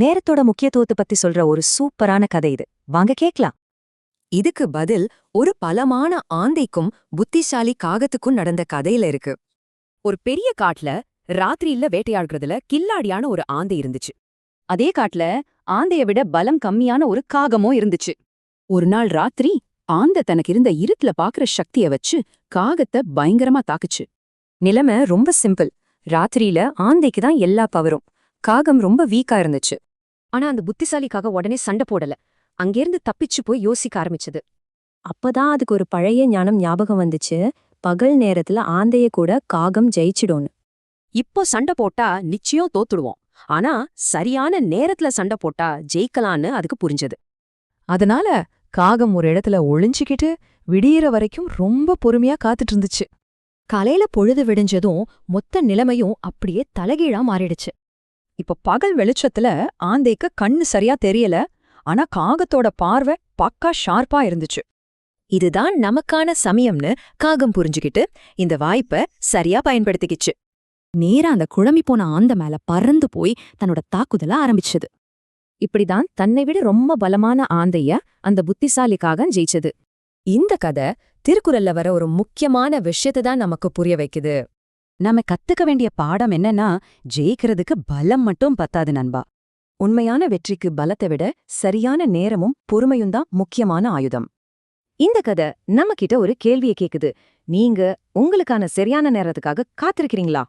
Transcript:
நேரத்தோட முக்கியத்துவத்தை பத்தி சொல்ற ஒரு சூப்பரான கதை இது. வாங்க கேக்கலாம். இதுக்கு பதில் ஒரு பலமான ஆந்தைக்கும் புத்திசாலி காகத்துக்கும் நடந்த கதையில இருக்கு. ஒரு பெரிய காட்டுல ராத்திரியில வேட்டையாடுறதுல கில்லாடியான ஒரு ஆந்தை இருந்துச்சு. அதே காட்டுல ஆந்தைய விட பலம் கம்மியான ஒரு காகமும் இருந்துச்சு. ஒரு நாள் ராத்திரி ஆந்தை தனக்கு இருந்த இருட்டுல பாக்குற சக்திய வச்சு காகத்தை பயங்கரமா தாக்குச்சு. நிலைமை ரொம்ப சிம்பிள். ராத்திரியில ஆந்தைக்கு தான் எல்லா பவரும். காகம் ரொம்ப வீக்கா இருந்துச்சு. ஆனா அந்த புத்திசாலி காகம் உடனே சண்டை போடல. அங்கேருந்து தப்பிச்சு போய் யோசிக்க ஆரம்பிச்சது. அப்பதான் அதுக்கு ஒரு பழைய ஞானம் ஞாபகம் வந்துச்சு. பகல் நேரத்துல ஆந்தைய கூட காகம் ஜெயிச்சிடும்னு. இப்போ சண்டை போட்டா நிச்சயம் தோத்துடுவோம். ஆனா சரியான நேரத்துல சண்டை போட்டா ஜெயிக்கலான்னு அதுக்கு புரிஞ்சது. அதனால காகம் ஒரு இடத்துல ஒளிஞ்சுக்கிட்டு விடியற வரைக்கும் ரொம்ப பொறுமையா காத்துட்டு இருந்துச்சு. காலையில பொழுது விடிஞ்சதும் மொத்த நிலைமையும் அப்படியே தலைகீழா மாறிடுச்சு. இப்ப பகல் வெளிச்சத்துல ஆந்தைக்கு கண்ணு சரியா தெரியல. ஆனா காகத்தோட பார்வை பக்கா ஷார்ப்பா இருந்துச்சு. இதுதான் நமக்கான சமயம்னு காகம் புரிஞ்சுக்கிட்டு இந்த வாய்ப்பை சரியா பயன்படுத்திக்கிச்சு. நேரா அந்த குழம்பி போன ஆந்த மேல பறந்து போய் தன்னோட தாக்குதல ஆரம்பிச்சது. இப்படிதான் தன்னை விட ரொம்ப பலமான ஆந்தைய அந்த புத்திசாலி காகம் ஜெயிச்சது. இந்த கதை திருக்குறள்ல வர ஒரு முக்கியமான விஷயத்தை தான் நமக்கு புரிய வைக்குது. நாம கத்துக்க வேண்டிய பாடம் என்னன்னா, ஜெயிக்கிறதுக்கு பலம் மட்டும் பத்தாது நண்பா. உண்மையான வெற்றிக்கு பலத்தை விட சரியான நேரமும் பொறுமையும் தான் முக்கியமான ஆயுதம். இந்த கதை நம்ம கிட்ட ஒரு கேள்வியை கேக்குது. நீங்க உங்களுக்கான சரியான நேரத்துக்காக காத்திருக்கிறீங்களா?